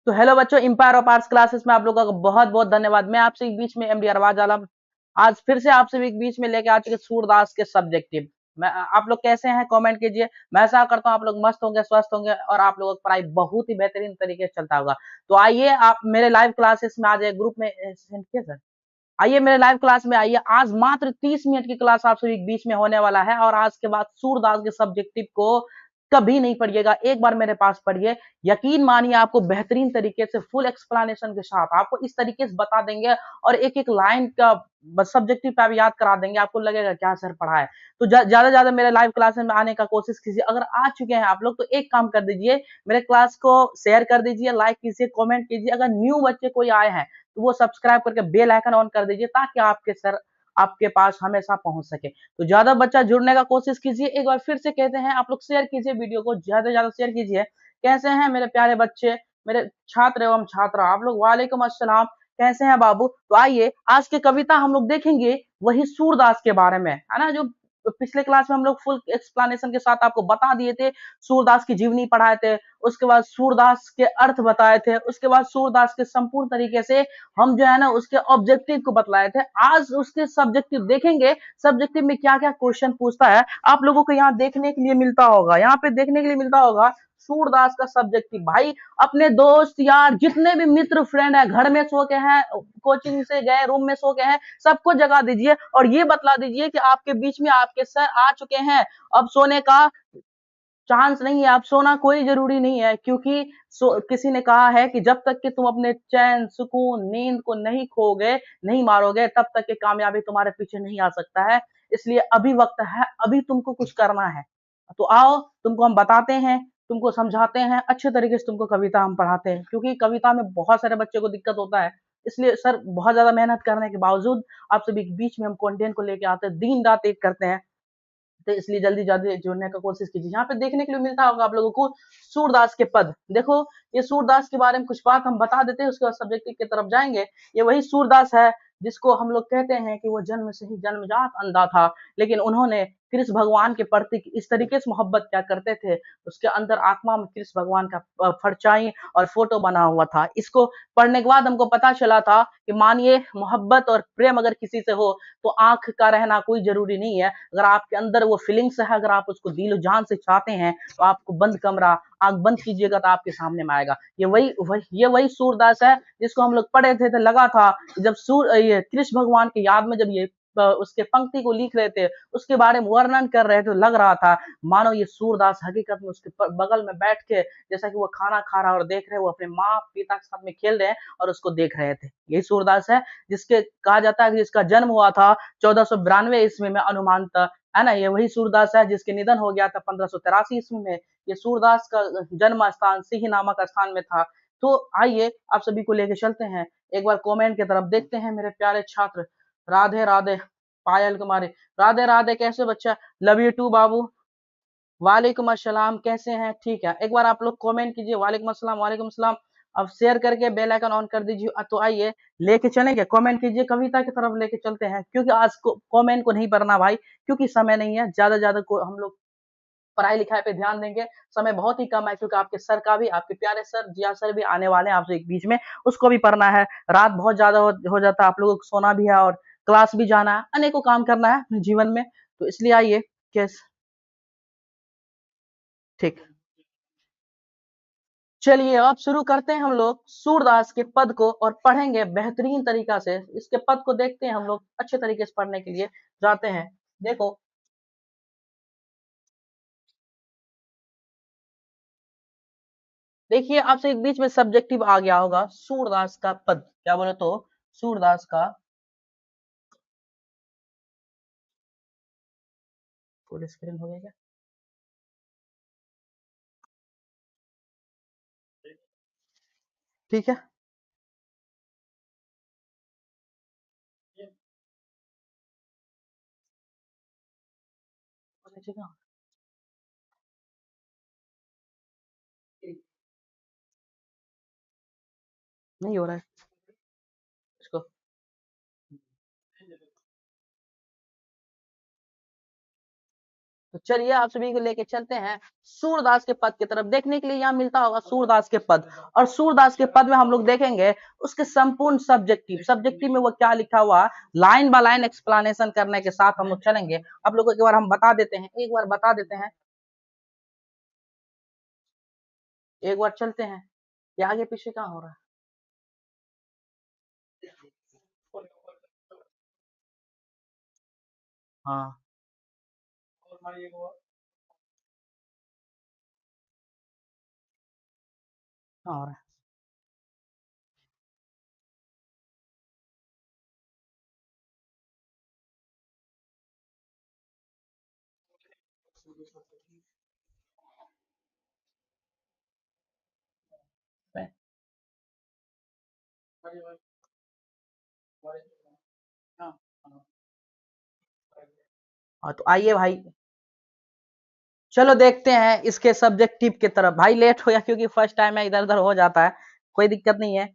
तो हेलो बच्चों, empire of arts classes में आप लोगों का बहुत बहुत धन्यवाद। मैं आपसे एक बीच में एमडी अरबाज आलम आज फिर से आपसे एक बीच में लेके आ चुके सूरदास के सब्जेक्टिव। मैं आप लोग कैसे हैं कमेंट कीजिए। मैं ऐसा करता हूँ आप लोग मस्त होंगे, स्वस्थ होंगे और आप लोगों की पढ़ाई बहुत ही बेहतरीन तरीके से चलता होगा। तो आइए आप मेरे लाइव क्लासेस में आ जाए, ग्रुप में सेंड किया सर। आइए मेरे लाइव क्लास में आइए। आज मात्र 30 मिनट की क्लास आप सभी बीच में होने वाला है और आज के बाद सूरदास के सब्जेक्टिव को कभी नहीं पढ़िएगा, एक बार मेरे पास पढ़िए। यकीन मानिए आपको बेहतरीन तरीके से फुल एक्सप्लेनेशन के साथ आपको इस तरीके से बता देंगे और एक एक लाइन का सब्जेक्टिव पे आप याद करा देंगे। आपको लगेगा क्या सर पढ़ा है। तो ज्यादा ज्यादा मेरे लाइव क्लास में आने का कोशिश कीजिए। अगर आ चुके हैं आप लोग तो एक काम कर दीजिए, मेरे क्लास को शेयर कर दीजिए, लाइक कीजिए, कमेंट कीजिए। अगर न्यू बच्चे कोई आए हैं तो वो सब्सक्राइब करके बेल आइकन ऑन कर दीजिए ताकि आपके सर आपके पास हमेशा पहुंच सके। तो ज्यादा बच्चा जुड़ने का कोशिश कीजिए। एक बार फिर से कहते हैं आप लोग शेयर कीजिए, वीडियो को ज्यादा से ज्यादा शेयर कीजिए। कैसे हैं मेरे प्यारे बच्चे, मेरे छात्र एवं छात्रा आप लोग? वालेकुम अस्सलाम। कैसे हैं बाबू? तो आइए आज की कविता हम लोग देखेंगे वही सूरदास के बारे में, है ना। जो पिछले क्लास में हम लोग फुल एक्सप्लेनेशन के साथ आपको बता दिए थे, सूरदास की जीवनी पढ़ाए थे, उसके बाद सूरदास के अर्थ बताए थे, उसके बाद सूरदास के संपूर्ण तरीके से हम जो है ना उसके ऑब्जेक्टिव को बतलाए थे। आज उसके सब्जेक्टिव देखेंगे, सब्जेक्टिव में क्या क्या क्वेश्चन पूछता है आप लोगों को यहाँ देखने के लिए मिलता होगा। यहाँ पे देखने के लिए मिलता होगा सूरदास का सब्जेक्टिव। भाई अपने दोस्त यार जितने भी मित्र फ्रेंड है, घर में सो के हैं, कोचिंग से गए रूम में सो के हैं, सबको जगा दीजिए और ये बतला दीजिए कि आपके बीच में आपके सर आ चुके हैं। अब सोने का चांस नहीं है, आप सोना कोई जरूरी नहीं है, क्योंकि किसी ने कहा है कि जब तक कि तुम अपने चैन सुकून नींद को नहीं खोगे, नहीं मारोगे, तब तक कि कामयाबी तुम्हारे पीछे नहीं आ सकता है। इसलिए अभी वक्त है, अभी तुमको कुछ करना है। तो आओ तुमको हम बताते हैं, तुमको समझाते हैं, अच्छे तरीके से तुमको कविता हम पढ़ाते हैं, क्योंकि कविता में बहुत सारे बच्चे को दिक्कत होता है। इसलिए सर बहुत ज्यादा मेहनत करने के बावजूद आप सभी के बीच में हम कंटेंट को लेके आते हैं, दिन रात एक करते हैं। तो इसलिए जल्दी जल्दी जुड़ने का कोशिश कीजिए। यहाँ पे देखने के लिए मिलता होगा आप लोगों को सूरदास के पद। देखो ये सूरदास के बारे में कुछ बात हम बता देते हैं, उसके बाद सब्जेक्टिव की तरफ जाएंगे। ये वही सूरदास है जिसको हम लोग कहते हैं कि वो जन्म से ही जन्मजात अंधा था, लेकिन उन्होंने कृष्ण भगवान के प्रति इस तरीके से मोहब्बत क्या करते थे, उसके अंदर आत्मा में कृष्ण भगवान का परछाई और फोटो बना हुआ था। इसको पढ़ने के बाद हमको पता चला था कि मानिए मोहब्बत और प्रेम अगर किसी से हो तो आंख का रहना कोई जरूरी नहीं है। अगर आपके अंदर वो फीलिंग्स है, अगर आप उसको दिल जान से चाहते हैं तो आपको बंद कमरा आंख बंद कीजिएगा तो आपके सामने में आएगा। ये वही सूरदास है जिसको हम लोग पढ़े थे, तो लगा था जब ये कृष्ण भगवान की याद में जब ये उसके पंक्ति को लिख रहे थे, उसके बारे में वर्णन कर रहे थे, तो लग रहा था मानो ये सूरदास हकीकत में उसके बगल में बैठ के, जैसा कि वो खाना खा रहा और देख रहे वो अपने माँ पिता के साथ में खेल रहे हैं और उसको देख रहे थे। यही सूरदास है जिसके कहा जाता है कि जिसका जन्म हुआ था 1492 ईस्वी में अनुमानतः, है ना। ये वही सूरदास है जिसके निधन हो गया था 1583 ईस्वी में। ये सूरदास का जन्म स्थान सिंह नामक स्थान में था। तो आइए आप सभी को लेके चलते हैं, एक बार कमेंट की तरफ देखते हैं मेरे प्यारे छात्र। राधे राधे पायल कुमारी, राधे राधे। कैसे बच्चा? लव यू टू बाबू। वालेकुम अस्सलाम। कैसे हैं? ठीक है, एक बार आप लोग कमेंट कीजिए। वालेकुम अस्सलाम, वालेकुम अस्सलाम। अब शेयर करके बेल आइकन ऑन कर दीजिए। तो आइए लेके चलेंगे, कमेंट कीजिए, कविता की तरफ लेके चलते हैं, क्योंकि आज को कमेंट को नहीं पढ़ना भाई, क्योंकि समय नहीं है। ज्यादा ज्यादा को हम लोग पढ़ाई लिखाई पे ध्यान देंगे, समय बहुत ही कम है, क्योंकि आपके सर का भी, आपके प्यारे सर जिया सर भी आने वाले हैं आपसे एक बीच में, उसको भी पढ़ना है। रात बहुत ज्यादा हो जाता है, आप लोगों को सोना भी है और क्लास भी जाना है, अनेकों काम करना है अपने जीवन में। तो इसलिए आइए कैस ठीक, चलिए अब शुरू करते हैं हम लोग सूरदास के पद को और पढ़ेंगे बेहतरीन तरीका से। इसके पद को देखते हैं हम लोग, अच्छे तरीके से पढ़ने के लिए जाते हैं। देखो देखिए आपसे एक बीच में सब्जेक्टिव आ गया होगा, सूरदास का पद क्या बोले तो सूरदास का फुल स्क्रीन हो गया क्या? ठीक है, ठीक है, नहीं हो रहा है इसको। तो चलिए आप सभी को लेके चलते हैं सूरदास के पद की तरफ। देखने के लिए यहाँ मिलता होगा सूरदास के पद, और सूरदास के पद में हम लोग देखेंगे उसके संपूर्ण सब्जेक्टिव में वो क्या लिखा हुआ, लाइन बाय लाइन एक्सप्लेनेशन करने के साथ हम लोग चलेंगे। आप लोगों को एक बार हम बता देते हैं, एक बार बता देते हैं, एक बार चलते हैं। ये आगे पीछे क्या हो रहा है? हाँ, क्या हो रहा है? हाँ, तो आइए भाई, चलो देखते हैं इसके सब्जेक्टिव की तरफ। भाई लेट हो गया क्योंकि फर्स्ट टाइम है, इधर उधर हो जाता है, कोई दिक्कत नहीं है।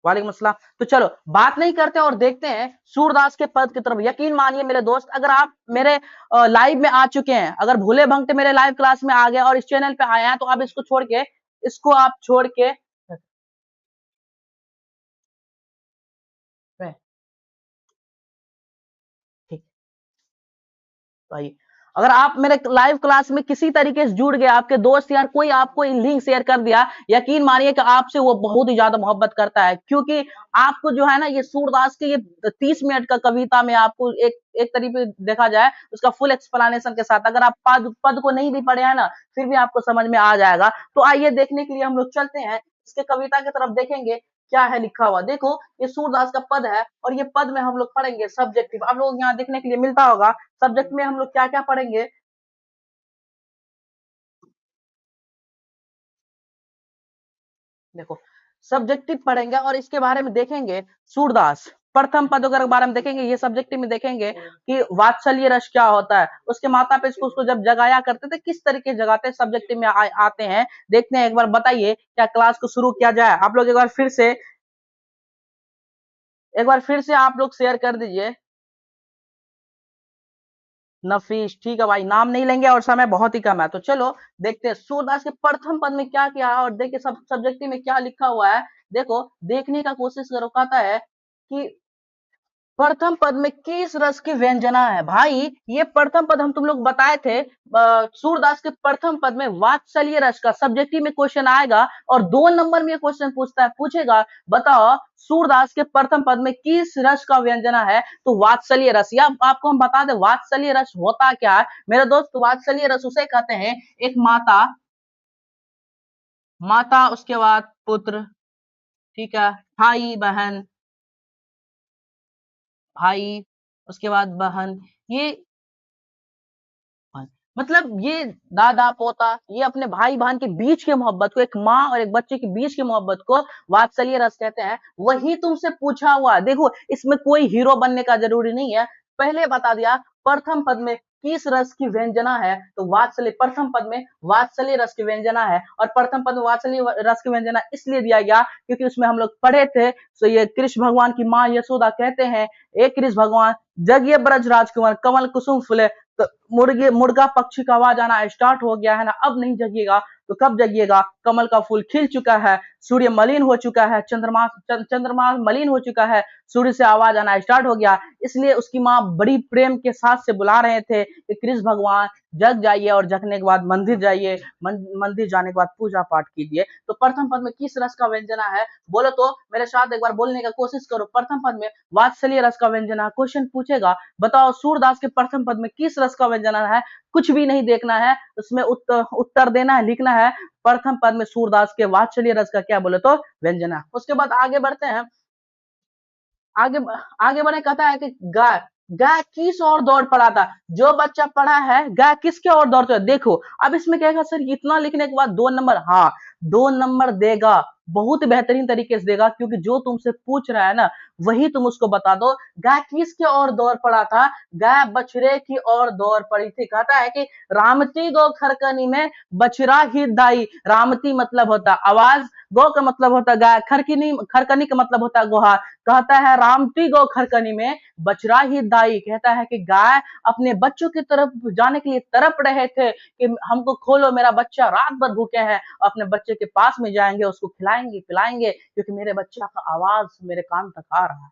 वालेकुम अस्सलाम। तो चलो बात नहीं करते और देखते हैं सूरदास के पद की तरफ। यकीन मानिए मेरे दोस्त, अगर आप मेरे लाइव में आ चुके हैं, अगर भूले भंगटे मेरे लाइव क्लास में आ गए और इस चैनल पे आए हैं, तो आप इसको आप छोड़ के ठीक भाई, अगर आप मेरे लाइव क्लास में किसी तरीके से जुड़ गए, आपके दोस्त यार कोई आपको लिंक शेयर कर दिया, यकीन मानिए कि आपसे वो बहुत ही ज्यादा मोहब्बत करता है, क्योंकि आपको जो है ना ये सूरदास के ये 30 मिनट का कविता में आपको एक एक तरीके देखा जाए उसका फुल एक्सप्लेनेशन के साथ, अगर आप पद पद को नहीं भी पढ़े हैं ना, फिर भी आपको समझ में आ जाएगा। तो आइए देखने के लिए हम लोग चलते हैं, इसके कविता की तरफ देखेंगे क्या है लिखा हुआ। देखो ये सूरदास का पद है, और ये पद में हम लोग पढ़ेंगे सब्जेक्टिव। आप लोग यहाँ देखने के लिए मिलता होगा सब्जेक्ट में हम लोग क्या क्या पढ़ेंगे। देखो सब्जेक्टिव पढ़ेंगे और इसके बारे में देखेंगे सूरदास प्रथम पद के बारे में देखेंगे। ये सब्जेक्टिव में देखेंगे कि वात्सल्य रस क्या होता है, उसके माता पे इसको उसको जब जगाया करते थे किस तरीके जगाते हैं, सब्जेक्टिव में आते हैं। देखते हैं, एक बार बताइए क्या क्लास को शुरू किया जाए। आप लोग एक बार फिर से आप लोग शेयर कर दीजिए। नफीस, ठीक है भाई, नाम नहीं लेंगे और समय बहुत ही कम है। तो चलो देखते हैं सूरदास के प्रथम पद में क्या किया है, और देखिए सब सब्जेक्टिव में क्या लिखा हुआ है। देखो देखने का कोशिश करो, कहता है कि प्रथम पद में किस रस की व्यंजना है। भाई ये प्रथम पद हम तुम लोग बताए थे, सूरदास के प्रथम पद में वात्सल्य रस का सब्जेक्टिव में क्वेश्चन आएगा, और 2 नंबर में क्वेश्चन पूछेगा, बताओ सूरदास के प्रथम पद में किस रस का व्यंजना है, तो वात्सल्य रस। या आपको हम बता दें वात्सल्य रस होता क्या है मेरे दोस्त। वात्सल्य रस उसे कहते हैं, एक माता, उसके बाद पुत्र, ठीक है, भाई बहन, भाई उसके बाद बहन, ये मतलब ये दादा पोता, ये अपने भाई बहन के बीच के मोहब्बत को, एक माँ और एक बच्चे के बीच की मोहब्बत को वात्सल्य रस कहते हैं। वही तुमसे पूछा हुआ, देखो इसमें कोई हीरो बनने का जरूरी नहीं है, पहले बता दिया प्रथम पद में किस रस की व्यंजना है, तो वात्सल्य, प्रथम पद में वात्सल्य रस की व्यंजना है। और प्रथम पद में वात्सल्य रस की व्यंजना इसलिए दिया गया क्योंकि उसमें हम लोग पढ़े थे, तो ये कृष्ण भगवान की माँ यशोदा कहते हैं, एक कृष्ण भगवान जगिए ब्रज राजकुमार, कमल कुसुम फुले। तो मुर्गा पक्षी का आवाज आना स्टार्ट हो गया है ना, अब नहीं जगिएगा तो कब जगिएगा। कमल का फूल खिल चुका है, सूर्य मलिन हो चुका है, चंद्रमा मलिन हो चुका है, सूर्य से आवाज आना स्टार्ट हो गया। इसलिए उसकी माँ बड़ी प्रेम के साथ से बुला रहे थे कि कृष्ण भगवान जग जाइए, और जगने के बाद मंदिर जाइए, मंदिर जाने के बाद पूजा पाठ कीजिए। तो प्रथम पद में किस रस का व्यंजना है, बोलो तो मेरे साथ एक बार बोलने का कोशिश करो। प्रथम पद में वात्सल्य रस का व्यंजना, क्वेश्चन पूछेगा, बताओ सूरदास के प्रथम पद में किस रस का व्यंजना है। कुछ भी नहीं देखना है, उसमें उत्तर देना है, लिखना है प्रथम पद में सूरदास के वात्सल्य रस का क्या, बोले तो व्यंजना। उसके बाद आगे बढ़ते हैं, आगे आगे बढ़े, कहता है कि गाय, गाय किस और दौड़ पड़ा था। जो बच्चा पढ़ा है गाय किसके और दौड़ते है, देखो अब इसमें कहेगा सर इतना लिखने के बाद 2 नंबर, हाँ 2 नंबर देगा। बहुत बेहतरीन तरीके से देगा, क्योंकि जो तुमसे पूछ रहा है ना वही तुम उसको बता दो। गाय किसके और दौर पड़ा था? गाय बछड़े की और दौर पड़ी थी। कहता है कि रामती गो खरकनी में बछड़ा ही दाई। रामती मतलब होता आवाज, गो का मतलब होता गाय, खरकनी खरकनी का मतलब होता गुहार। कहता है रामती गो खरकनी में बछड़ा ही दाई। कहता है कि गाय अपने बच्चों की तरफ जाने के लिए तड़प रहे थे कि हमको खोलो, मेरा बच्चा रात भर भूखे हैं। अपने बच्चे के पास में जाएंगे, उसको खिलाएंगे पिलाएंगे, क्योंकि मेरे बच्चा का आवाज मेरे कान तक आ रहा है।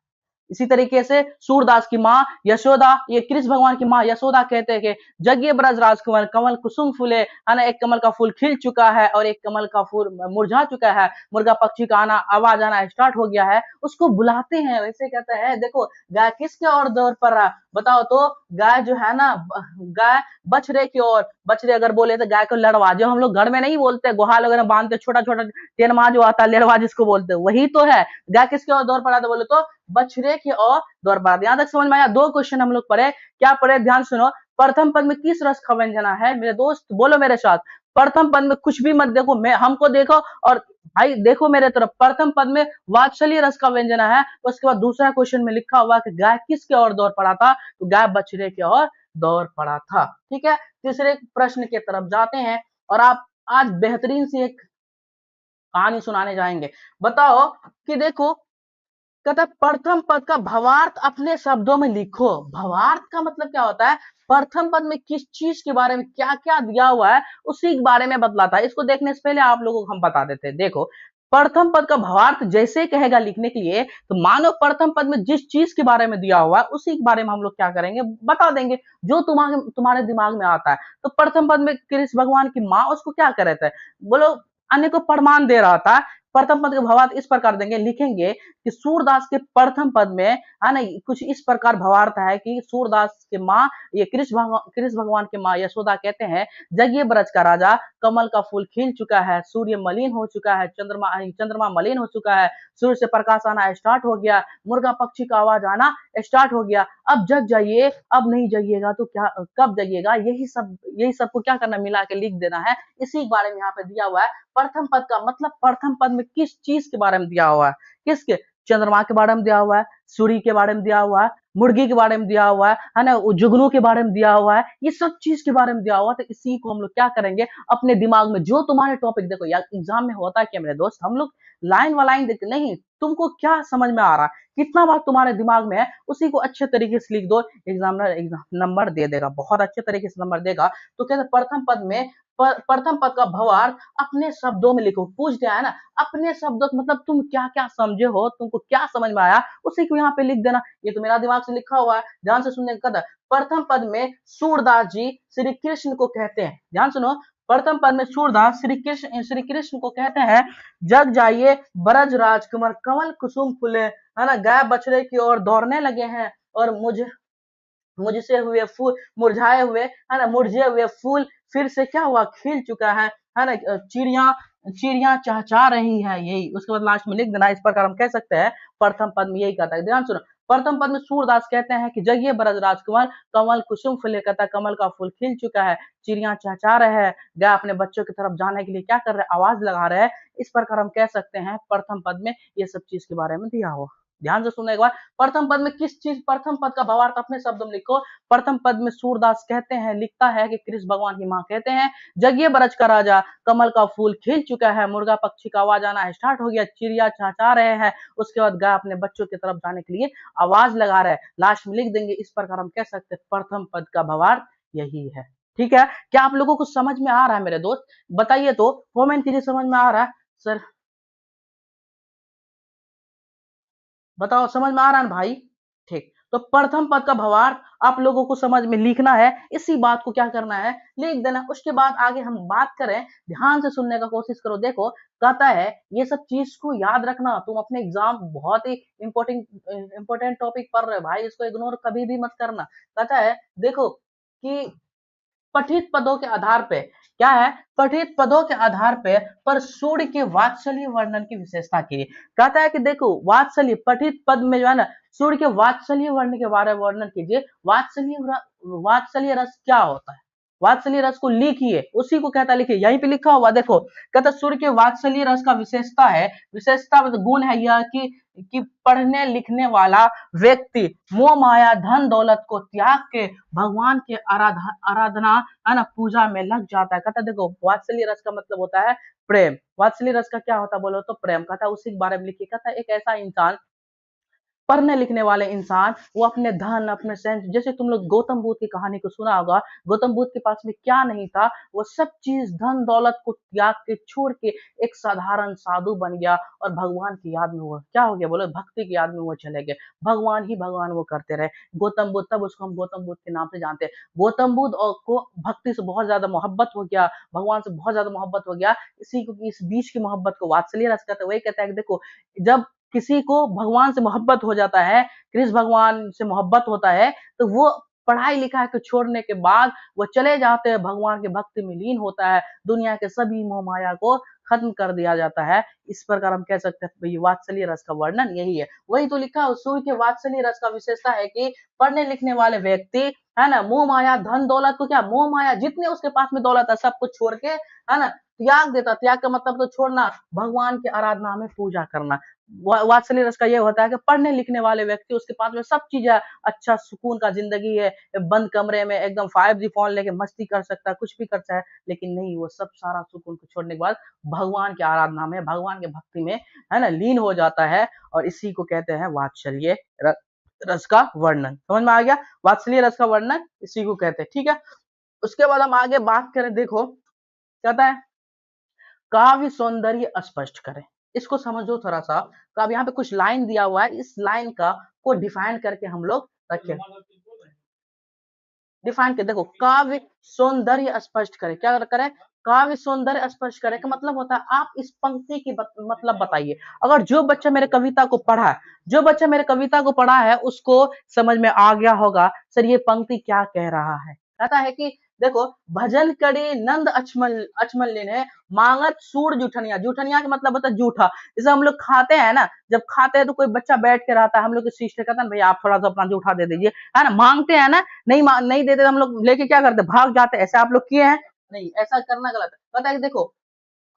इसी तरीके से सूरदास की माँ यशोदा, ये कृष्ण भगवान की माँ यशोदा कहते हैं कि जगिए ब्रज राजकुमार, कमल कुसुम फूले, है ना, एक कमल का फूल खिल चुका है और एक कमल का फूल मुरझा चुका है। मुर्गा पक्षी का आना, आवाज आना स्टार्ट हो गया है, उसको बुलाते हैं। वैसे कहते हैं देखो गाय किसके और दौर पर रहा, बताओ तो। गाय जो है ना, गाय बछड़े की ओर। बछड़े अगर बोले तो गाय को लड़वा, जो हम लोग घर में नहीं बोलते, गुहाल वगैरह बांधते, छोटा छोटा टेनमा जो आता है, लेड़वा जिसको बोलते हैं, वही तो है। गाय किसके और दौर पर आता बोले तो बछड़े की ओर दौर पर आता। यहाँ तक समझ में आया? दो क्वेश्चन हम लोग पढ़े, क्या पढ़े ध्यान सुनो। प्रथम पद में किस रस का व्यंजना है? मेरे दोस्त बोलो मेरे साथ, प्रथम पद में कुछ भी मत देखो, मैं हमको देखो और भाई देखो मेरे तरफ। प्रथम पद में वात्सल्य रस का व्यंजना है। उसके बाद दूसरा क्वेश्चन में लिखा हुआ कि गाय किसके और दौर पड़ा था? तो गाय बछड़े के और दौर पड़ा था। ठीक है, तीसरे प्रश्न की तरफ जाते हैं और आप आज बेहतरीन सी एक कहानी सुनाने जाएंगे। बताओ कि देखो, कहता है प्रथम पद का भावार्थ अपने शब्दों में लिखो। भावार्थ का मतलब क्या होता है? प्रथम पद में किस चीज के बारे में क्या क्या दिया हुआ है उसी के बारे में बतलाता है। इसको देखने से पहले आप लोगों को हम बता देते हैं। देखो, प्रथम पद का भावार्थ जैसे कहेगा लिखने के लिए, तो मानो प्रथम पद में जिस चीज के बारे में दिया हुआ है उसी के बारे में हम लोग क्या करेंगे, बता देंगे, जो तुम्हारे दिमाग में आता है। तो प्रथम पद में कृष्ण भगवान की माँ उसको क्या कर रहे थे, बोलो, अन्य को प्रमाण दे रहा था। प्रथम पद के भावार्थ इस प्रकार देंगे, लिखेंगे कि सूरदास के प्रथम पद में, है ना, कुछ इस प्रकार भावार्थ है कि सूरदास के माँ, ये कृष्ण भगवान के माँ यशोदा कहते हैं, जगिए ब्रज का राजा, कमल का फूल खिल चुका है, सूर्य मलिन हो चुका है, चंद्रमा मलिन हो चुका है, सूर्य से प्रकाश आना स्टार्ट हो गया, मुर्गा पक्षी का आवाज आना स्टार्ट हो गया। अब जग जाइए, अब नहीं जाइएगा तो क्या, कब जाइएगा? यही सबको क्या करना, मिला के लिख देना है। इसी के बारे में यहाँ पे दिया हुआ है। प्रथम पद का मतलब प्रथम पद में किस चीज के बारे में दिया हुआ है? किसके? चंद्रमा के बारे में दिया हुआ है, सूर्य के बारे में दिया हुआ है, मुर्गी के बारे में दिया हुआ है ना, जुगनू के बारे में दिया हुआ है, ये सब चीज के बारे में दिया हुआ है। तो इसी को हम लोग क्या करेंगे, अपने दिमाग में जो तुम्हारे टॉपिक, देखो यार एग्जाम में होता है क्या मेरे दोस्त, हम लोग लाइन वाला लाइन देखते नहीं, तुमको क्या समझ में आ रहा है, कितना बात तुम्हारे दिमाग में है, उसी को अच्छे तरीके से लिख दो, एग्जामिनर एग्जाम नंबर दे देगा, बहुत अच्छे तरीके से नंबर देगा। तो कहते प्रथम पद में प्रथम पद का भावार्थ अपने शब्दों में लिखो। पूछ दिया है ना, अपने शब्दों मतलब तुम क्या क्या समझे हो, तुमको क्या समझ में आया, उसी को यहाँ पे लिख देना। ये तो मेरा दिमाग से लिखा हुआ है, ध्यान से सुनने का। प्रथम पद में सूरदास जी श्री कृष्ण को कहते हैं, ध्यान सुनो, प्रथम पद में सूरदास श्री कृष्ण को कहते हैं, जग जाइए ब्रज राजकुमार, कमल कुसुम फूले, है ना, गाय बछड़े की ओर दौड़ने लगे हैं और मुझसे हुए फूल मुरझाए हुए, है ना, मुरझे हुए फूल फिर से क्या हुआ, खिल चुका है ना, चिड़िया चिड़िया चहचहा रही है। यही उसके बाद लास्ट में लिख देना। इस प्रकार हम कह सकते हैं प्रथम पद में यही कहता है। ध्यान सुनो, प्रथम पद में सूरदास कहते हैं कि जगिए ब्रज राजकुमार, कमल कुसुम फूले, कहता है कमल का फूल खिल चुका है, चिड़िया चहचहा रहे हैं, गाय अपने बच्चों की तरफ जाने के लिए क्या कर रहे हैं, आवाज लगा रहे हैं। इस प्रकार हम कह सकते हैं प्रथम पद में ये सब चीज के बारे में दिया हुआ। ध्यान से सुनने के बाद, प्रथम पद में किस चीज, प्रथम पद का भावार्थ अपने शब्दों में लिखो। प्रथम पद में सूरदास कहते हैं, लिखता है कि कृष्ण भगवान की माँ कहते हैं, जगिए ब्रज का राजा, कमल का फूल खिल चुका है, मुर्गा पक्षी का आवाज आना स्टार्ट हो गया, चिड़िया चहचहा रहे हैं, उसके बाद गाय अपने बच्चों की तरफ जाने के लिए आवाज लगा रहे हैं। लास्ट में लिख देंगे। इस प्रकार हम कह सकते हैं प्रथम पद का भावार्थ यही है। ठीक है, क्या आप लोगों को समझ में आ रहा है मेरे दोस्त? बताइए तो, कमेंट कीजिए समझ में आ रहा है सर, बताओ समझ में आ रहा है भाई? ठीक, तो प्रथम पद का भावार्थ आप लोगों को समझ में लिखना है, इसी बात को क्या करना है, लिख देना। उसके बाद आगे हम बात करें, ध्यान से सुनने का कोशिश करो। देखो, कहता है ये सब चीज को याद रखना, तुम अपने एग्जाम बहुत ही इंपॉर्टेंट टॉपिक पढ़ रहे हो भाई, इसको इग्नोर कभी भी मत करना। कहता है देखो कि पठित पदों के आधार पे, क्या है, पठित पदों के आधार पे पर सूर्य के वात्सल्य वर्णन की विशेषता कीजिए। कहता है कि देखो वात्सल्य, पठित पद में जो है ना, सूर्य के वात्सल्य वर्ण के बारे में वर्णन कीजिए। वात्सल्य रस क्या होता है? वात्सल्य रस को लिखिए, उसी को कहता है लिखिए। यहीं पे लिखा हुआ देखो, कहता सूर्य के वात्सल्य रस का विशेषता है, विशेषता मतलब गुण है यह कि पढ़ने लिखने वाला व्यक्ति मोह माया धन दौलत को त्याग के भगवान के आराधना है ना पूजा में लग जाता है। कहता देखो वात्सल्य रस का मतलब होता है प्रेम। वात्सल्य रस का क्या होता है बोलो तो प्रेम। कहता उसी के बारे में लिखिए। कहता एक ऐसा इंसान, पढ़ने लिखने वाले इंसान, वो अपने धन अपने सेंस, जैसे तुम लोग गौतम बुद्ध की कहानी को सुना होगा, गौतम बुद्ध के पास में क्या नहीं था, वो सब चीज धन दौलत को त्याग के छोड़ के एक साधारण साधु बन गया और भगवान की याद में वो क्या हो गया बोलो, भक्ति की याद में वो चले गए, भगवान ही भगवान वो करते रहे। गौतम बुद्ध, तब उसको हम गौतम बुद्ध के नाम से जानते हैं। गौतम बुद्ध को भक्ति से बहुत ज्यादा मोहब्बत हो गया, भगवान से बहुत ज्यादा मोहब्बत हो गया, इसी को इस बीच की मोहब्बत को वात्सल्य रस कहते हैं। वही कहता है कि देखो जब किसी को भगवान से मोहब्बत हो जाता है, कृष्ण भगवान से मोहब्बत होता है, तो वो पढ़ाई लिखाई को छोड़ने के बाद वो चले जाते हैं, भगवान के भक्ति में लीन होता है, दुनिया के सभी मोह माया को खत्म कर दिया जाता है। इस प्रकार हम कह सकते हैं वात्सल्य रस का वर्णन यही है। वही तो लिखा है सूर्य के वात्सल्य रस का विशेषता है कि पढ़ने लिखने वाले व्यक्ति है ना मोह माया धन दौलत को, क्या मोह माया जितने उसके पास में दौलत है सब कुछ छोड़ के है ना त्याग देता। त्याग का मतलब तो छोड़ना, भगवान की आराधना में पूजा करना। वात्सल्य रस का ये होता है कि पढ़ने लिखने वाले व्यक्ति उसके पास में सब चीज है, अच्छा सुकून का जिंदगी है, बंद कमरे में एकदम 5G फोन लेके मस्ती कर सकता है, कुछ भी करता है, लेकिन नहीं, वो सब सारा सुकून को छोड़ने के बाद भगवान की आराधना में भगवान के भक्ति में है ना लीन हो जाता है, और इसी को कहते हैं वात्सल्य रस का वर्णन। समझ में आ गया? वात्सल्य रस का वर्णन इसी को कहते हैं। ठीक है, उसके बाद हम आगे बात करें, देखो कहता है काव्य सौंदर्य स्पष्ट करें। इसको समझो थोड़ा सा। तो अब यहाँ पे कुछ लाइन दिया हुआ है, इस लाइन का को डिफाइन करके हम लोग रखें। डिफाइन कर देखो, काव्य सौंदर्य स्पष्ट करें। क्या करें? काव्य सौंदर्य स्पष्ट करें का मतलब होता है आप इस पंक्ति की मतलब बताइए। अगर जो बच्चा मेरे कविता को पढ़ा है, जो बच्चा मेरे कविता को पढ़ा है, उसको समझ में आ गया होगा सर ये पंक्ति क्या कह रहा है। कहता है कि देखो भजन करी नंद अचमल अचमल लेने मांगत सूर जूठनिया। जूठनिया का मतलब होता है जूठा। जैसे हम लोग खाते हैं ना, जब खाते हैं तो कोई बच्चा बैठ के रहता है, हम लोग की सिस्टर कहता है भैया आप थोड़ा सा अपना जूठा दे दीजिए, है ना, मांगते हैं ना, नहीं देते हम लोग लेके क्या करते, भाग जाते। ऐसे आप लोग किए हैं? नहीं, ऐसा करना गलत है। कहता है कि देखो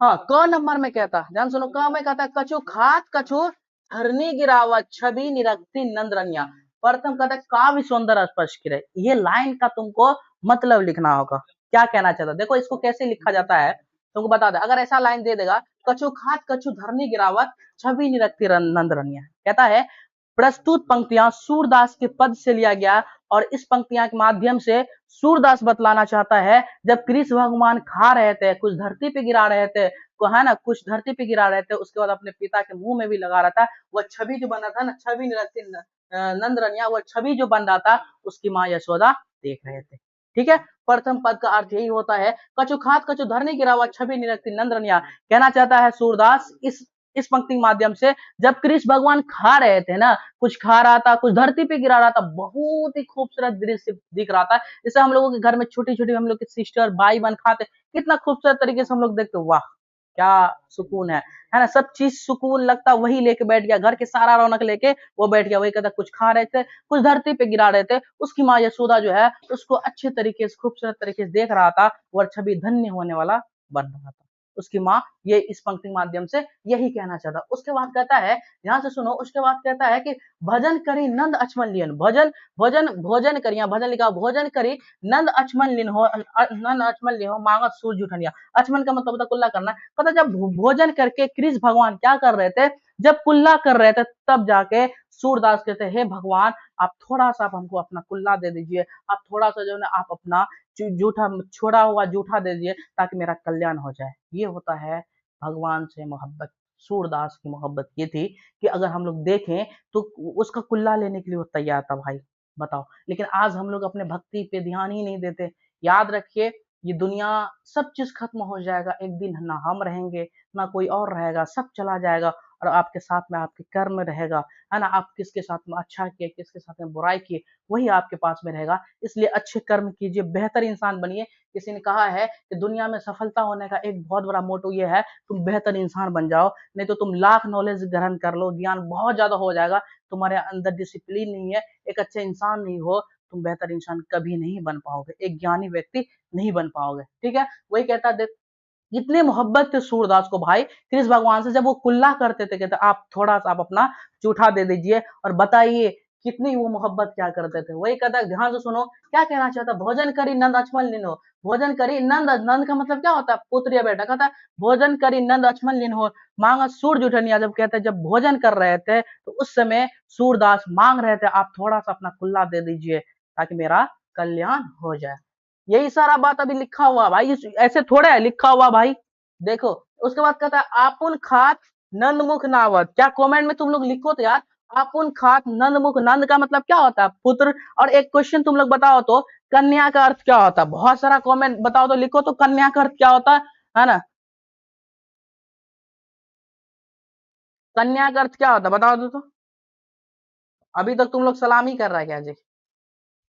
हाँ क नंबर में कहता, ध्यान सुनो, क में कहता कछु खात कछु धरनी गिरावत छवि निरक्ति नंदरनिया। प्रथम कहता है काव्य सौंदर्य स्पर्श करे। ये लाइन का तुमको मतलब लिखना होगा, क्या कहना चाहता। देखो इसको कैसे लिखा जाता है तुमको बता दे। अगर ऐसा लाइन दे देगा कछु खात कछु धरनी गिरावत छवि निरक्ति नंदरनिया, कहता है प्रस्तुत पंक्तियां सूरदास के पद से लिया गया, और इस पंक्तियां के माध्यम से सूरदास बतलाना चाहता है जब कृष्ण भगवान खा रहे थे, कुछ धरती पे गिरा रहे थे, को है ना कुछ धरती पे गिरा रहे थे, उसके बाद अपने पिता के मुंह में भी लगा रहा था। वह छवि जो बन रहा था ना, छवि निरक्ति नंदरनिया, वह छवि जो बन रहा था उसकी माँ यशोदा देख रहे थे। ठीक है, प्रथम पद का अर्थ यही होता है कछु खात कछु धरनी गिरावा छवि निरक्ति नंदरनिया। कहना चाहता है सूरदास इस पंक्ति के माध्यम से, जब कृष्ण भगवान खा रहे थे ना, कुछ खा रहा था, कुछ धरती पे गिरा रहा था, बहुत ही खूबसूरत दृश्य दिख रहा था। जैसे हम लोगों के घर में छोटी छोटी हम लोग की सिस्टर भाई बहन खाते, कितना खूबसूरत तरीके से हम लोग देखते, वाह क्या सुकून है ना, सब चीज सुकून लगता, वही लेके बैठ गया, घर के सारा रौनक लेके वो बैठ गया। वही कहता कुछ खा रहे थे, कुछ धरती पे गिरा रहे थे, उसकी माँ यशोदा जो है उसको अच्छे तरीके से खूबसूरत तरीके से देख रहा था, और छवि धन्य होने वाला बन रहा था। उसकी माँ ये इस पंक्ति के माध्यम से यही कहना चाहता। उसके बाद कहता है, ध्यान से सुनो, उसके बाद कहता है कि भजन करी नंद अचमन लियन। भजन भोजन भोजन करी, भजन लिखा भोजन करी नंद अचमन लिन हो, नंद अचमन लिन हो मांगत सूरज उठनिया। अचमन का मतलब होता कुल्ला करना। पता जब भोजन करके कृष्ण भगवान क्या कर रहे थे, जब कुल्ला कर रहे थे, तब जाके सूरदास कहते हे भगवान आप थोड़ा सा आप हमको अपना कुल्ला दे दीजिए, आप थोड़ा सा जो है आप अपना जूठा छोड़ा हुआ जूठा दे दीजिए ताकि मेरा कल्याण हो जाए। ये होता है भगवान से मोहब्बत। सूरदास की मोहब्बत ये थी कि अगर हम लोग देखें तो उसका कुल्ला लेने के लिए वो तैयार था भाई, बताओ। लेकिन आज हम लोग अपने भक्ति पे ध्यान ही नहीं देते। याद रखिए ये दुनिया सब चीज खत्म हो जाएगा एक दिन, ना हम रहेंगे ना कोई और रहेगा, सब चला जाएगा, और आपके साथ में आपके कर्म रहेगा, है ना। आप किसके साथ में अच्छा किए, किसके साथ में बुराई किए, वही आपके पास में रहेगा। इसलिए अच्छे कर्म कीजिए, बेहतर इंसान बनिए। किसी ने कहा है कि दुनिया में सफलता होने का एक बहुत बड़ा मोटो ये है तुम बेहतर इंसान बन जाओ, नहीं तो तुम लाख नॉलेज ग्रहण कर लो, ज्ञान बहुत ज्यादा हो जाएगा, तुम्हारे अंदर डिसिप्लिन नहीं है, एक अच्छे इंसान नहीं हो, तुम बेहतर इंसान कभी नहीं बन पाओगे, एक ज्ञानी व्यक्ति नहीं बन पाओगे। ठीक है, वही कहता है, इतनी मोहब्बत थी सूरदास को भाई कृष्ण भगवान से, जब वो कुल्ला करते थे कहते आप थोड़ा सा आप अपना जूठा दे दीजिए और बताइए कितनी वो मोहब्बत क्या करते थे। वही कहता है, ध्यान से सुनो क्या कहना चाहता, भोजन करी नंद अचमन लीन हो, भोजन करी नंद, नंद का मतलब क्या होता है, पुत्र या बेटा। कहता है भोजन करी नंद अचमन लीन हो, मांगा सूर जूठनिया। जब कहते हैं जब भोजन कर रहे थे तो उस समय सूरदास मांग रहे थे आप थोड़ा सा अपना कुल्ला दे दीजिए ताकि मेरा कल्याण हो जाए। यही सारा बात अभी लिखा हुआ भाई, ऐसे थोड़ा है लिखा हुआ भाई, देखो। उसके बाद कहता है आपुन खात नंदमुख नावत। क्या कमेंट में तुम लोग लिखो तो यार, आपुन खात नंदमुख, नंद का मतलब क्या होता है, पुत्र। और एक क्वेश्चन तुम लोग बताओ तो, कन्या का अर्थ क्या होता है। बहुत सारा कमेंट बताओ तो, लिखो तो कन्या का अर्थ क्या होता है ना। कन्या का अर्थ क्या होता है बताओ तो। अभी तक तुम लोग सलामी कर रहा है क्या जी।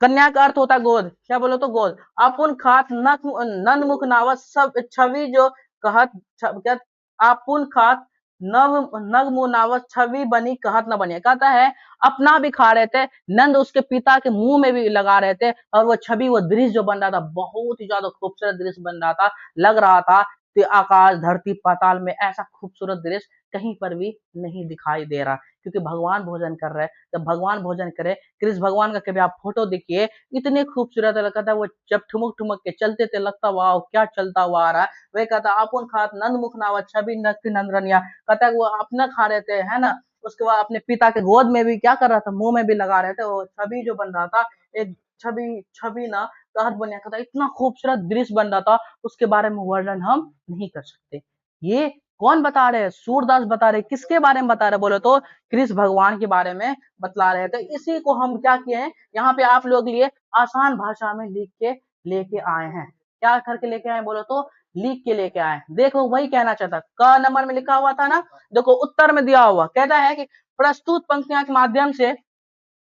कन्या का अर्थ होता है गोद, क्या बोलो तो गोद। अपुन खात नंद मुख नावत, सब छवि जो कहत, क्या आपुन खात नव नग मुनावत, छवि बनी कहत न बनी। कहता है अपना भी खा रहे थे, नंद उसके पिता के मुंह में भी लगा रहे थे, और वो छवि वो दृश्य जो बन रहा था बहुत ही ज्यादा खूबसूरत दृश्य बन रहा था। लग रहा था कि आकाश धरती पाताल में ऐसा खूबसूरत दृश्य कहीं पर भी नहीं दिखाई दे रहा, क्योंकि भगवान भोजन कर रहे हैं। जब भगवान भोजन करे, कृष्ण भगवान का कभी आप फोटो देखिए, इतने खूबसूरत लगता था। वो जब ठुमक ठुमक के चलते थे लगता वाह क्या चलता हुआ आ रहा है। वह कहता अपन खात नंद मुख नावा छवि नंदरनिया। कहता है वो अपना खा रहे थे है ना, उसके बाद अपने पिता के गोद में भी क्या कर रहा था, मुंह में भी लगा रहे थे। वो छवि जो बन रहा था, एक छवि छवि ना कहत बनिया। कहता इतना खूबसूरत दृश्य बन रहा था, उसके बारे में वर्णन हम नहीं कर सकते। ये कौन बता रहे हैं, सूरदास बता रहे। किसके बारे में बता रहे बोले तो, कृष्ण भगवान के बारे में बतला रहे थे। इसी को हम क्या किए हैं, यहाँ पे आप लोग लिए आसान भाषा में लिख के लेके आए हैं। क्या करके लेके आए बोलो तो, लिख के लेके आए। देखो वही कहना चाहता, क नंबर में लिखा हुआ था ना, देखो उत्तर में दिया हुआ कहता है कि प्रस्तुत पंक्तियां के माध्यम से,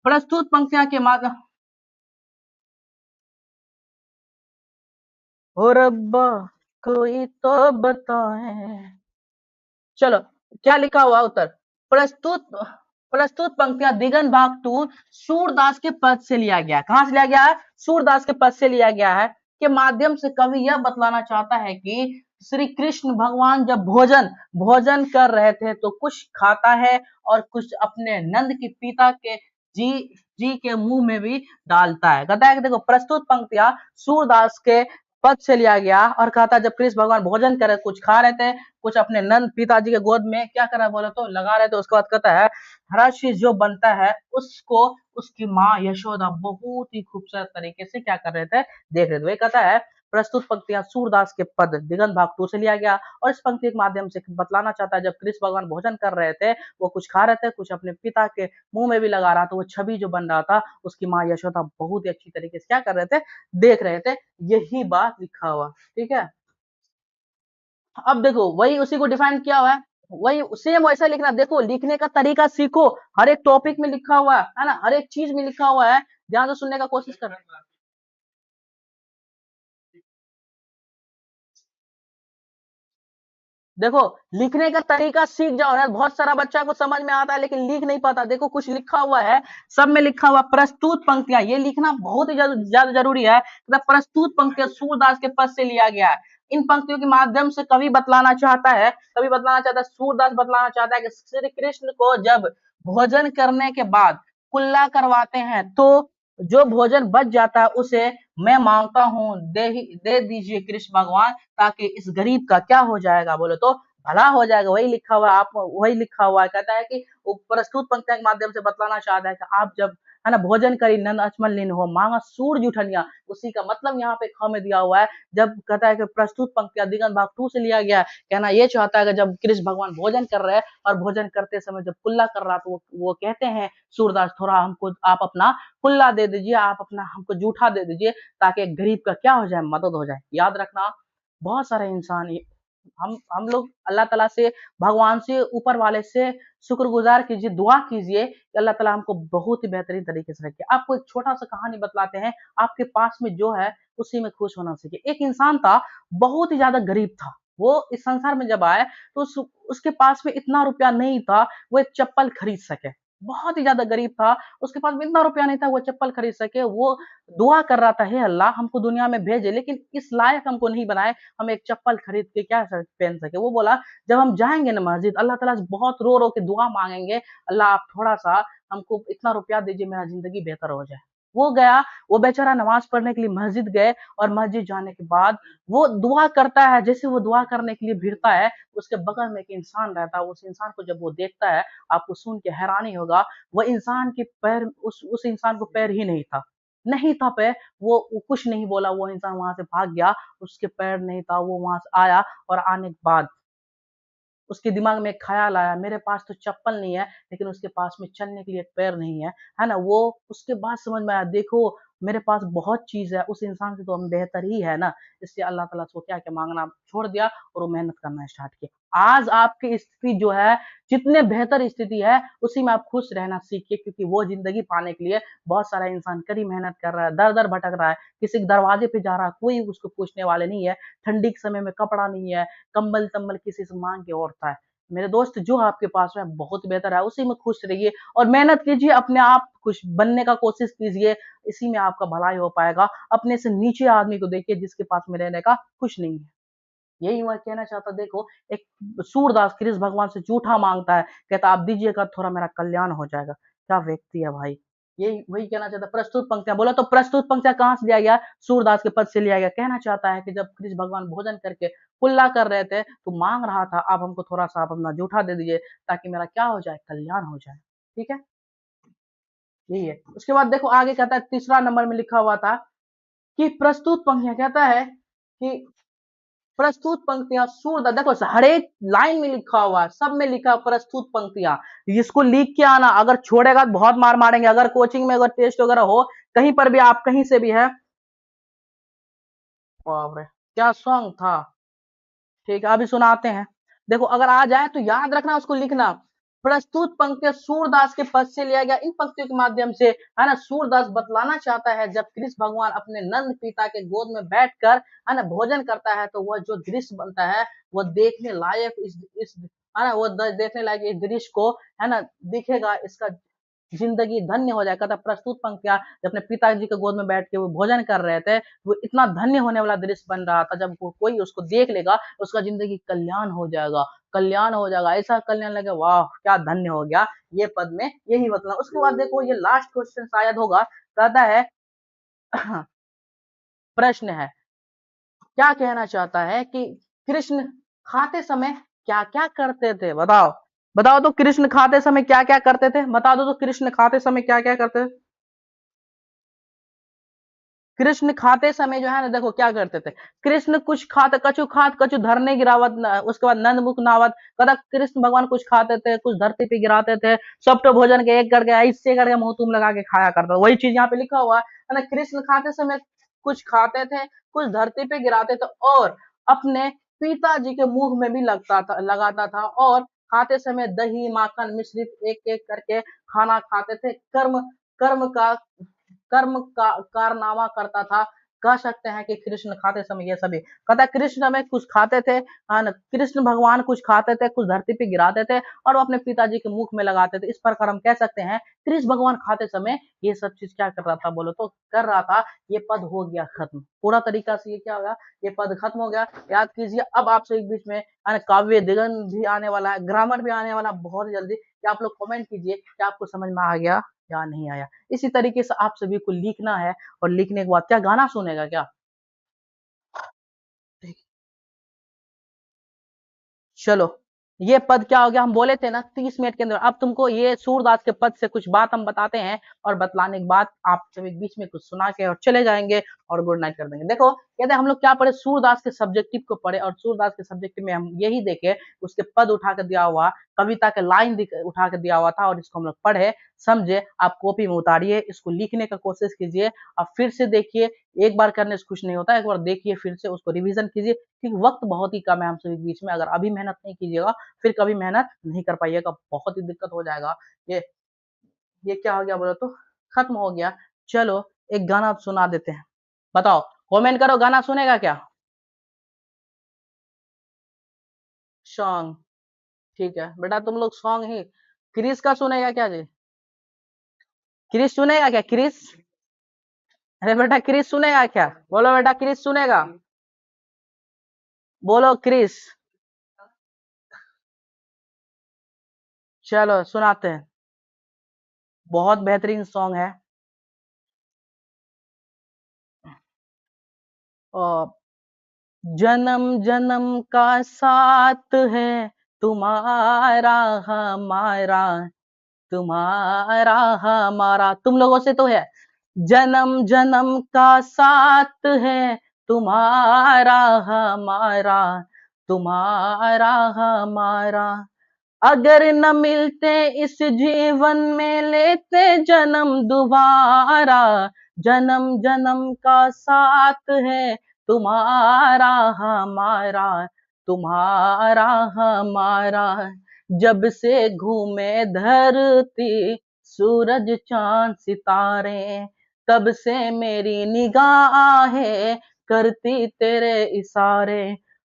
प्रस्तुत पंक्तियां के माध्यम, हो रब्बा कोई तो बताए। चलो क्या लिखा हुआ उत्तर, प्रस्तुत प्रस्तुत पंक्तियां दिगंत भाग 2 सूरदास के पद से लिया गया। कहां से लिया गया है, सूरदास के पद से लिया गया है। के माध्यम से कवि यह बतलाना चाहता है कि श्री कृष्ण भगवान जब भोजन भोजन कर रहे थे तो कुछ खाता है और कुछ अपने नंद के पिता के जी जी के मुंह में भी डालता है। कहता है कि देखो प्रस्तुत पंक्तियां सूरदास के पद से लिया गया, और कहता है जब कृष्ण भगवान भोजन करे कुछ खा रहे थे, कुछ अपने नंद पिताजी के गोद में क्या करा बोले तो लगा रहे थे। उसके बाद कहता है हरा चीज जो बनता है उसको उसकी माँ यशोदा बहुत ही खूबसूरत तरीके से क्या कर रहे थे, देख रहे थे। वही कहता है प्रस्तुत पंक्तियां सूरदास के पद दिगंत भाग 2 से लिया गया, और इस पंक्ति के माध्यम से बतलाना चाहता है जब कृष्ण भगवान भोजन कर रहे थे, वो कुछ खा रहे थे, कुछ अपने पिता के मुंह में भी लगा रहा था। वो छवि जो बन रहा था, उसकी माँ यशोदा बहुत ही अच्छी तरीके से क्या कर रहे थे, देख रहे थे। यही बात लिखा हुआ, ठीक है। अब देखो वही उसी को डिफाइन किया हुआ है, वही सेम वैसा लिखना। देखो लिखने का तरीका सीखो, हर एक टॉपिक में लिखा हुआ है ना, हर एक चीज में लिखा हुआ है। ध्यान से सुनने का कोशिश करना। देखो लिखने का तरीका सीख जाओ ना, बहुत सारा बच्चा को समझ में आता है लेकिन लिख नहीं पाता। देखो कुछ लिखा हुआ है, सब में लिखा हुआ प्रस्तुत पंक्तियां, ये लिखना बहुत ही ज्यादा जरूरी है। प्रस्तुत पंक्तियां सूरदास के पद से लिया गया है। इन पंक्तियों के माध्यम से कवि बतलाना चाहता है, कवि बतलाना चाहता है, सूरदास बतलाना चाहता है कि श्री कृष्ण को जब भोजन करने के बाद कुल्ला करवाते हैं तो जो भोजन बच जाता है उसे मैं मांगता हूँ दे दीजिए कृष्ण भगवान, ताकि इस गरीब का क्या हो जाएगा बोले तो भला हो जाएगा। वही लिखा हुआ है, आप वही लिखा हुआ है। कहता है कि वो प्रस्तुत पंक्तियों के माध्यम से बतलाना चाहता है कि आप जब है ना भोजन करी नंद अचमन लीन हो, मांगा सूर्य उठनिया। उसी का मतलब यहाँ पे ख में दिया हुआ है। जब कहता है कि प्रस्तुत पंक्तियां दिगंत भाग 2 से लिया गया है, कहना ये चाहता है कि जब कृष्ण भगवान भोजन कर रहे हैं और भोजन करते समय जब कुल्ला कर रहा तो वो कहते हैं सूरदास थोड़ा हमको आप अपना कुल्ला दे दीजिए, आप अपना हमको जूठा दे दीजिए, ताकि एक गरीब का क्या हो जाए, मदद हो जाए। याद रखना बहुत सारे इंसान, हम लोग अल्लाह ताला से, भगवान से, ऊपर वाले से शुक्रगुजार कीजिए, दुआ कीजिए कि अल्लाह ताला हमको बहुत ही बेहतरीन तरीके से रखे। आपको एक छोटा सा कहानी बतलाते हैं, आपके पास में जो है उसी में खुश होना सीखिए। एक इंसान था, बहुत ही ज्यादा गरीब था। वो इस संसार में जब आए तो उसके पास में इतना रुपया नहीं था वो एक चप्पल खरीद सके। बहुत ही ज्यादा गरीब था, उसके पास भी इतना रुपया नहीं था वो चप्पल खरीद सके। वो दुआ कर रहा था, हे अल्लाह हमको दुनिया में भेजे, लेकिन इस लायक हमको नहीं बनाए हम एक चप्पल खरीद के क्या पहन सके। वो बोला जब हम जाएंगे ना मस्जिद, अल्लाह ताला से बहुत रो रो के दुआ मांगेंगे, अल्लाह आप थोड़ा सा हमको इतना रुपया दीजिए, मेरा जिंदगी बेहतर हो जाए। वो गया, वो बेचारा नमाज पढ़ने के लिए मस्जिद गए, और मस्जिद जाने के बाद वो दुआ करता है। जैसे वो दुआ करने के लिए भिड़ता है, उसके बगल में एक इंसान रहता है। उस इंसान को जब वो देखता है, आपको सुन के हैरानी होगा, वो इंसान के पैर, उस इंसान को पैर ही नहीं था, नहीं था पैर। वो कुछ नहीं बोला, वो इंसान वहां से भाग गया, उसके पैर नहीं था। वो वहां से आया, और आने के बाद उसके दिमाग में एक ख्याल आया, मेरे पास तो चप्पल नहीं है, लेकिन उसके पास में चलने के लिए एक पैर नहीं है ना। वो उसके बाद समझ में आया, देखो मेरे पास बहुत चीज है, उस इंसान से तो हम बेहतर ही है ना। इसलिए अल्लाह ताला से क्या क्या मांगना छोड़ दिया, और वो मेहनत करना स्टार्ट किया। आज आपकी स्थिति जो है, जितने बेहतर स्थिति है, उसी में आप खुश रहना सीखिए, क्योंकि वो जिंदगी पाने के लिए बहुत सारा इंसान कड़ी मेहनत कर रहा है, दर दर भटक रहा है, किसी के दरवाजे पे जा रहा है, कोई उसको पूछने वाले नहीं है। ठंडी के समय में कपड़ा नहीं है, कंबल तंबल किसी से मांग के ओढ़ता है। मेरे दोस्त जो आपके पास है बहुत बेहतर है, उसी में खुश रहिए और मेहनत कीजिए, अपने आप खुश बनने का कोशिश कीजिए, इसी में आपका भलाई हो पाएगा। अपने से नीचे आदमी को देखिए जिसके पास में रहने का कुछ नहीं है। यही मैं कहना चाहता। देखो, एक सूरदास कृष्ण भगवान से जूठा मांगता है, कहता आप दीजिएगा थोड़ा मेरा कल्याण हो जाएगा। क्या व्यक्ति है भाई। यही वही कहना चाहता। प्रस्तुत पंक्तियां बोला तो प्रस्तुत पंक्तियां कहां से लिया गया, सूरदास के पद से लिया गया। कहना चाहता है कि जब कृष्ण भगवान भोजन करके कुल्ला कर रहे थे, तो मांग रहा था आप हमको थोड़ा सा आप अपना जूठा दे दीजिए, ताकि मेरा क्या हो जाए, कल्याण हो जाए। ठीक है, यही है। उसके बाद देखो आगे कहता है, तीसरा नंबर में लिखा हुआ था कि प्रस्तुत पंक्तियां, कहता है कि प्रस्तुत पंक्तियां सूरदास, देखो हर एक लाइन में लिखा हुआ है, सब में लिखा प्रस्तुत पंक्तियां। इसको लिख के आना, अगर छोड़ेगा तो बहुत मार मारेंगे। अगर कोचिंग में अगर टेस्ट वगैरह हो, कहीं पर भी आप कहीं से भी है, बाप रे क्या सॉन्ग था। ठीक है, अभी सुनाते हैं। देखो अगर आ जाए तो याद रखना, उसको लिखना। प्रस्तुत पंक्तियां सूरदास के पद से लिया गया। इन पंक्तियों के माध्यम से है ना, सूरदास बतलाना चाहता है, जब कृष्ण भगवान अपने नंद पिता के गोद में बैठकर है ना भोजन करता है, तो वह जो दृश्य बनता है, वह देखने लायक, इस है ना, वो देखने लायक इस दृश्य को है ना दिखेगा, इसका जिंदगी धन्य हो जाएगा। था प्रस्तुत पंक्तियां जब अपने पिताजी के गोद में बैठ के वो भोजन कर रहे थे, वो इतना धन्य होने वाला दृश्य बन रहा था। जब कोई उसको देख लेगा, उसका जिंदगी कल्याण हो जाएगा, कल्याण हो जाएगा, ऐसा कल्याण लगे, वाह क्या धन्य हो गया। ये पद में यही मतलब। उसके बाद देखो ये लास्ट क्वेश्चन शायद होगा, कहता है प्रश्न है, क्या कहना चाहता है कि कृष्ण खाते समय क्या क्या करते थे, बताओ। बताओ तो कृष्ण खाते समय क्या क्या करते थे, बता दो तो कृष्ण खाते समय क्या क्या करते थे। कृष्ण खाते समय जो है ना, देखो क्या करते थे। कृष्ण कुछ खात कछु धरने गिरावत उसके बाद नंद मुख नावत। कदा कृष्ण भगवान कुछ खाते थे, कुछ धरती पे गिराते थे। सब तो भोजन के एक करके ऐसे करके मुंह तुम लगा के खाया करता, वही चीज यहाँ पे लिखा हुआ है ना। कृष्ण खाते समय कुछ खाते थे, कुछ धरती पे गिराते थे, और अपने पिताजी के मुंह में भी लगता था, लगाता था। और खाते समय दही माखन मिश्रित एक एक करके खाना खाते थे। कर्म का कारनामा करता था। कह सकते हैं कि कृष्ण खाते समय ये सभी कहता है। कृष्ण में कुछ खाते थे, कृष्ण भगवान कुछ खाते थे, कुछ धरती पे गिराते थे, और वो अपने पिताजी के मुख में लगाते थे। इस प्रकार हम कह सकते हैं कृष्ण भगवान खाते समय ये सब चीज क्या कर रहा था, बोलो तो कर रहा था। ये पद हो गया खत्म पूरा तरीका से। ये क्या होगा, ये पद खत्म हो गया। याद कीजिए, अब आपसे एक बीच में काव्य दिगन भी आने वाला है, ग्रामर भी आने वाला बहुत जल्दी। क्या आप लोग कमेंट कीजिए कि आपको समझ में आ गया या नहीं आया। इसी तरीके से आप सभी को लिखना है, और लिखने के बाद क्या गाना सुनेगा क्या। चलो, ये पद क्या हो गया, हम बोले थे ना 30 मिनट के अंदर। अब तुमको ये सूरदास के पद से कुछ बात हम बताते हैं, और बतलाने के बाद आप सभी बीच में कुछ सुना के और चले जाएंगे, और गुड नाइट कर देंगे। देखो कहते हैं हम लोग क्या पढ़े, सूरदास के सब्जेक्टिव को पढ़े, और सूरदास के सब्जेक्टिव में हम यही देखे, उसके पद उठा के दिया हुआ, कविता के लाइन उठा के दिया हुआ था, और इसको हम लोग पढ़े समझे। आप कॉपी में उतारिए, इसको लिखने का कोशिश कीजिए, अब फिर से देखिए। एक बार करने से कुछ नहीं होता, एक बार देखिए, फिर से उसको रिवीजन कीजिए, क्योंकि वक्त बहुत ही कम है हम सभी के बीच में। अगर अभी मेहनत नहीं कीजिएगा, फिर कभी मेहनत नहीं कर पाइएगा, बहुत ही दिक्कत हो जाएगा। ये ये क्या हो गया बोलो तो, खत्म हो गया। चलो, एक गाना सुना देते हैं, बताओ। कमेंट करो, गाना सुनेगा क्या। सॉन्ग, ठीक है बेटा, तुम लोग सॉन्ग ही। क्रिस का सुनेगा क्या जी। क्रिस सुनेगा क्या क्रिस? अरे बेटा क्रिस सुनेगा क्या? बोलो बेटा क्रिस सुनेगा? बोलो क्रिस। चलो सुनाते हैं। बहुत बेहतरीन सॉन्ग है। और जन्म जन्म का साथ है तुम्हारा हमारा, तुम्हारा हमारा, तुम लोगों से तो है। जन्म जन्म का साथ है तुम्हारा हमारा, तुम्हारा हमारा। अगर न मिलते इस जीवन में लेते जन्म दोबारा, जन्म जन्म का साथ है तुम्हारा हमारा, तुम्हारा हमारा। जब से घूमे धरती सूरज चांद सितारे, तब से मेरी निगाहें करती तेरे इशारे।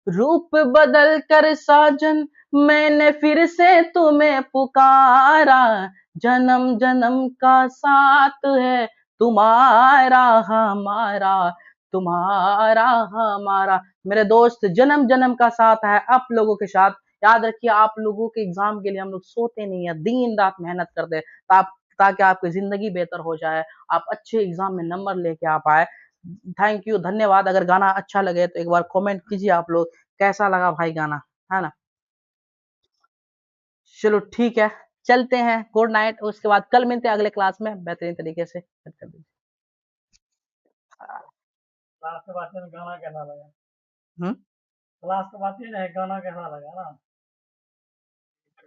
रूप बदल कर साजन मैंने फिर से तुम्हें पुकारा, जन्म जन्म का साथ है तुम्हारा हमारा, तुम्हारा हमारा। मेरे दोस्त जन्म जन्म का साथ है आप लोगों के साथ। याद रखिए आप लोगों के एग्जाम के लिए हम लोग सोते नहीं है, दिन रात मेहनत करते हैं ताकि आपकी जिंदगी बेहतर हो जाए, आप अच्छे एग्जाम में नंबर लेके आ पाए। थैंक यू, धन्यवाद। अगर गाना अच्छा लगे तो एक बार कमेंट कीजिए आप लोग, कैसा लगा भाई गाना, है ना? चलो ठीक है, चलते हैं, गुड नाइट। उसके बाद कल मिलते हैं अगले क्लास में बेहतरीन तरीके से। क्लास के बाद में गाना कैसा लगा? हम्म। क्लास के बाद में गाना कैसा लगा ना?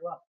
वाह।